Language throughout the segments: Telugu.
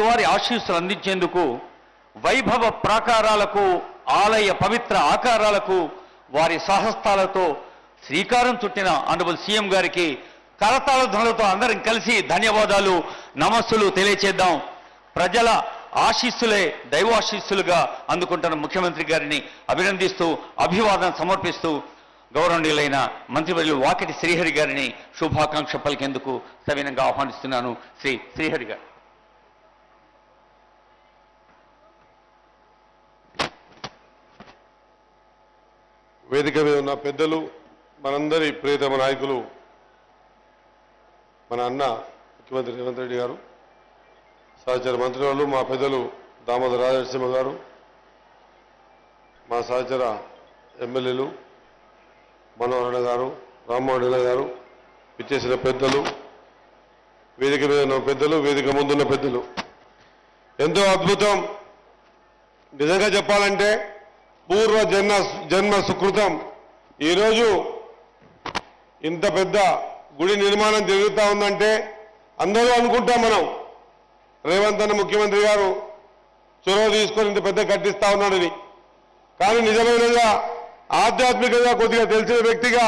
వారి ఆశీస్సులు అందించేందుకు వైభవ ప్రాకారాలకు ఆలయ పవిత్ర ఆకారాలకు వారి సాహస్తాలతో శ్రీకారం చుట్టిన ఆనరబుల్ సీఎం గారికి కరతాళ ధ్వనులతో అందరం కలిసి ధన్యవాదాలు నమస్సులు తెలియచేద్దాం. ప్రజల ఆశీస్సులే దైవాశీస్సులుగా అందుకుంటున్న ముఖ్యమంత్రి గారిని అభినందిస్తూ అభివాదం సమర్పిస్తూ గౌరవనీయులైన మంత్రివర్యులు వాకిటి శ్రీహరి గారిని శుభాకాంక్ష పలికేందుకు సవినంగా ఆహ్వానిస్తున్నాను. శ్రీహరి గారు. వేదిక మీద ఉన్న పెద్దలు, మనందరి ప్రియతమ నాయకులు, మన అన్న ముఖ్యమంత్రి రేవంత్ రెడ్డి గారు, సహచర మంత్రివర్యులు, మా పెద్దలు దామోదర రాజనరసింహ గారు, మా సహచర ఎమ్మెల్యేలు మనోహరణ గారు, రామ్మోహన్ గారు, ఇచ్చేసిన పెద్దలు, వేదిక మీద ఉన్న పెద్దలు, వేదిక ముందున్న పెద్దలు, ఎంతో అద్భుతం. నిజంగా చెప్పాలంటే పూర్వ జన్మ సుకృతం. ఈరోజు ఇంత పెద్ద గుడి నిర్మాణం జరుగుతూ ఉందంటే అందరూ అనుకుంటాం మనం రేవంత్ అన్న ముఖ్యమంత్రి గారు చొరవ తీసుకొని ఇంత పెద్ద కట్టిస్తా ఉన్నాడని. కానీ నిజమైనగా ఆధ్యాత్మికంగా కొద్దిగా తెలిసిన వ్యక్తిగా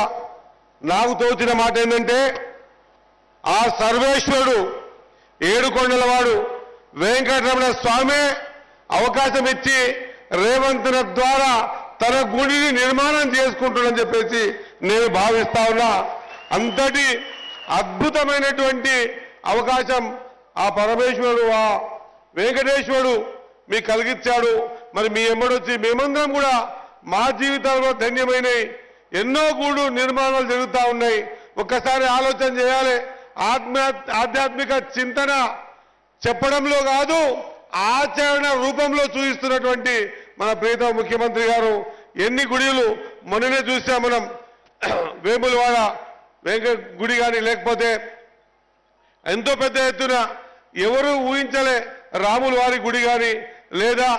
నాకు తోచిన మాట ఏంటంటే ఆ సర్వేశ్వరుడు ఏడుకొండలవాడు వెంకటరమణ స్వామి అవకాశం ఇచ్చి రేవంత్ ద్వారా తన గుడిని నిర్మాణం చేసుకుంటున్నాడని చెప్పేసి నేను భావిస్తా ఉన్నా. అంతటి అద్భుతమైనటువంటి అవకాశం ఆ పరమేశ్వరుడు, ఆ వెంకటేశ్వరుడు మీకు కలిగించాడు. మరి మీ ఎమ్మడొచ్చి మేమందరం కూడా మా జీవితాల్లో ధన్యమైనవి. ఎన్నో గుళ్ళు నిర్మాణాలు జరుగుతూ ఉన్నాయి. ఒక్కసారి ఆలోచన చేయాలి. ఆధ్యాత్మిక చింతన చెప్పడంలో కాదు, ఆచరణ రూపంలో చూపిస్తున్నటువంటి మన ప్రియతమ ముఖ్యమంత్రి గారు ఎన్ని గుడిలు మొన్ననే చూసాం మనం. వేములవాడ వెంకట గుడి కానీ, లేకపోతే ఎంతో పెద్ద ఎత్తున ఎవరు ఊహించలే రాముల వారి గుడి కానీ, లేదా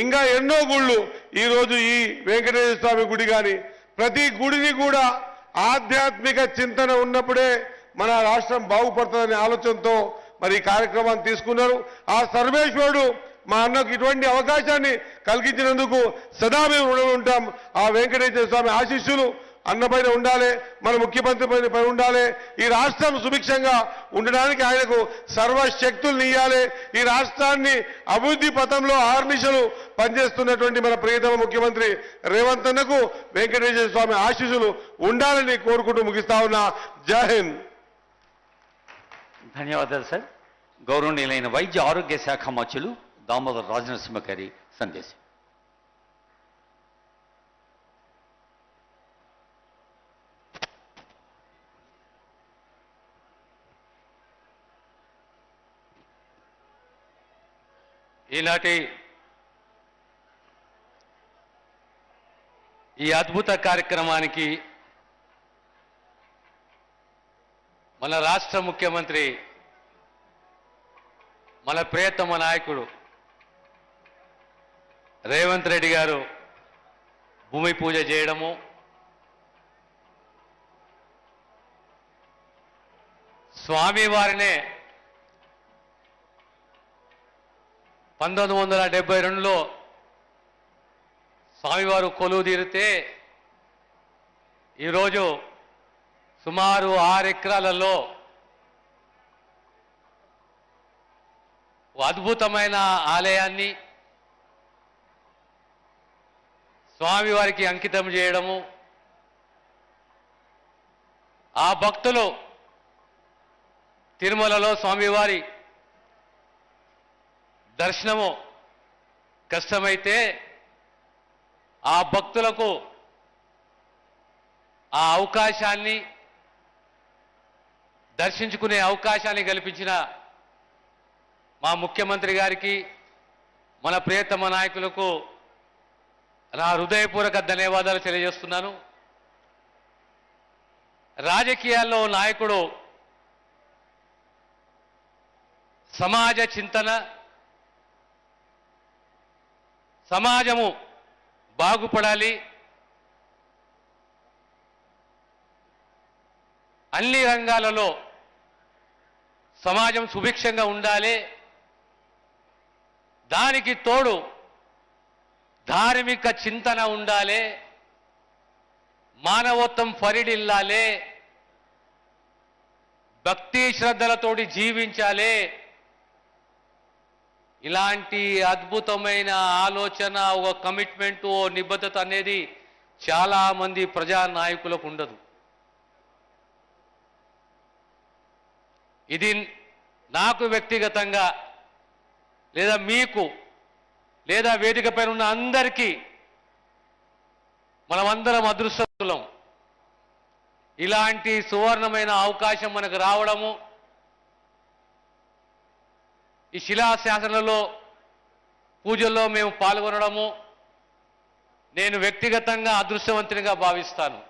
ఇంకా ఎన్నో గుళ్ళు ఈరోజు ఈ వెంకటేశ్వర స్వామి గుడి కానీ, ప్రతి గుడిని కూడా ఆధ్యాత్మిక చింతన ఉన్నప్పుడే మన రాష్ట్రం బాగుపడుతుందనే ఆలోచనతో మరి ఈ కార్యక్రమాన్ని తీసుకున్నారు. ఆ సర్వేశ్వరుడు మా అన్నకు ఇటువంటి అవకాశాన్ని కలిగించినందుకు సదా మేము రుణపడి ఉంటాం. ఆ వెంకటేశ్వర స్వామి ఆశీస్సులు అన్నపైన ఉండాలి, మన ముఖ్యమంత్రి పైన ఉండాలి. ఈ రాష్ట్రం సుభిక్షంగా ఉండడానికి ఆయనకు సర్వశక్తులు ఇయ్యాలి. ఈ రాష్ట్రాన్ని అభివృద్ధి పథంలో ఆర్నిశలు పనిచేస్తున్నటువంటి మన ప్రియతమ ముఖ్యమంత్రి రేవంత్ అన్నకు వెంకటేశ్వర స్వామి ఆశీస్సులు ఉండాలని కోరుకుంటూ ముగిస్తా ఉన్నా. జై హింద్. ధన్యవాదాలు సార్. గౌరవనీయులైన వైద్య ఆరోగ్య శాఖ మంత్రులు దామోదర రాజనరసింహ గారి సందేశం. ఈనాటి ఈ అద్భుత కార్యక్రమానికి మన రాష్ట్ర ముఖ్యమంత్రి, మన ప్రియతమ నాయకుడు రేవంత్ రెడ్డి గారు భూమి పూజ చేయడము, స్వామివారినే 1972లో స్వామివారు కొలువు తీరితే ఈరోజు సుమారు 6 ఎకరాలలో అద్భుతమైన ఆలయాన్ని స్వామివారికి అంకితం చేయడము, ఆ భక్తులు తిరుమలలో స్వామివారి దర్శనము కష్టమైతే ఆ భక్తులకు ఆ అవకాశాన్ని దర్శించుకునే అవకాశాన్ని కల్పించిన మా ముఖ్యమంత్రి గారికి, మన ప్రియతమ నాయకులకు నా హృదయపూర్వక ధన్యవాదాలు తెలియజేస్తున్నాను. రాజకీయాల్లో నాయకుడు సమాజ చింతన, సమాజము బాగుపడాలి, అన్ని రంగాలలో సమాజం సుభిక్షంగా ఉండాలి, దానికి తోడు ధార్మిక చింతన ఉండాలి, మానవత్వం పరిడిల్లాలి, భక్తి శ్రద్ధలతోటి జీవించాలి. ఇలాంటి అద్భుతమైన ఆలోచన, ఒక కమిట్మెంట్, ఓ నిబద్ధత అనేది చాలా మంది ప్రజా నాయకులకు ఉండదు. ఇది నాకు వ్యక్తిగతంగా లేదా మీకు లేదా వేదిక పైన ఉన్న అందరికీ మనమందరం అదృష్టవంతులం. ఇలాంటి సువర్ణమైన అవకాశం మనకు రావడము, ఈ శిలాశాసనాలలో పూజల్లో మేము పాల్గొనడము నేను వ్యక్తిగతంగా అదృష్టవంతునిగా భావిస్తాను.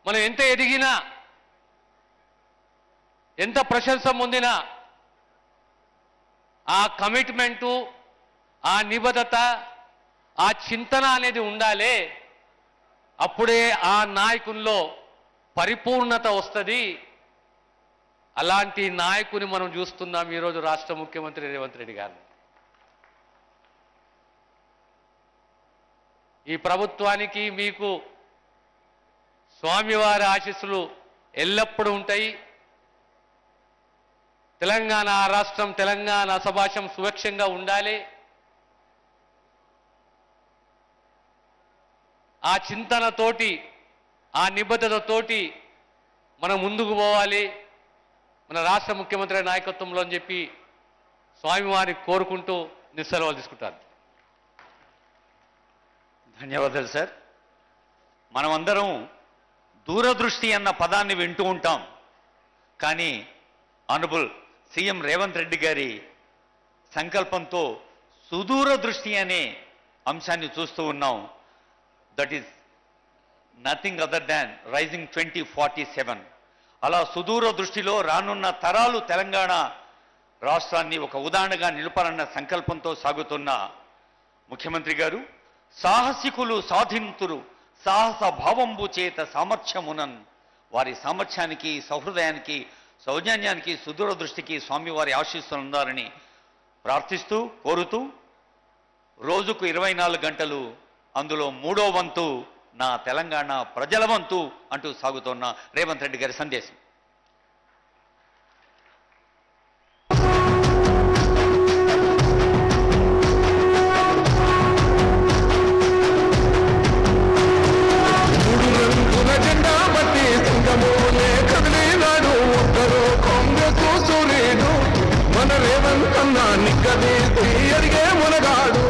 మనం ఎంత ఎదిగినా, ఎంత ప్రశంస పొందినా ఆ కమిట్మెంటు, ఆ నిబద్ధత, ఆ చింతన అనేది ఉండాలి. అప్పుడే ఆ నాయకుల్లో పరిపూర్ణత వస్తుంది. అలాంటి నాయకుని మనం చూస్తున్నాం ఈరోజు రాష్ట్ర ముఖ్యమంత్రి రేవంత్ రెడ్డి గారు. ఈ ప్రభుత్వానికి మీకు స్వామివారి ఆశీస్సులు ఎల్లప్పుడూ ఉంటాయి. తెలంగాణ రాష్ట్రం, తెలంగాణ సభాషం సుభిక్షంగా ఉండాలి. ఆ చింతనతోటి, ఆ నిబద్ధతతోటి మనం ముందుకు పోవాలి మన రాష్ట్ర ముఖ్యమంత్రి నాయకత్వంలో అని చెప్పి స్వామివారిని కోరుకుంటూ నిస్సలవాలు తీసుకుంటారు. ధన్యవాదాలు సార్. మనమందరం దూరదృష్టి అన్న పదాన్ని వింటూ ఉంటాం, కానీ ఆనరబుల్ సీఎం రేవంత్ రెడ్డి గారి సంకల్పంతో సుదూర దృష్టి అనే అంశాన్ని చూస్తూ ఉన్నాం. That is nothing other than rising 2047. అలా సుదూర దృష్టిలో రానున్న తరాలు తెలంగాణ రాష్ట్రాన్ని ఒక ఉదాహరణగా నిలపాలన్న సంకల్పంతో సాగుతున్న ముఖ్యమంత్రి గారు, సాహసికులు సాధింతురు సాహస భావంబు చేత సామర్థ్యమునన్. వారి సామర్థ్యానికి, సౌహృదయానికి, సౌజన్యానికి, సుదూర దృష్టికి స్వామివారి ఆశీస్సులు ఉండాలని ప్రార్థిస్తూ, కోరుతూ, రోజుకు 24 గంటలు అందులో 3వ వంతు నా తెలంగాణ ప్రజల వంతు అంటూ సాగుతున్న రేవంత్ రెడ్డి గారి సందేశం. మన రేవంత్ అన్నా నిక్కది ఎరిగే మునగాడు.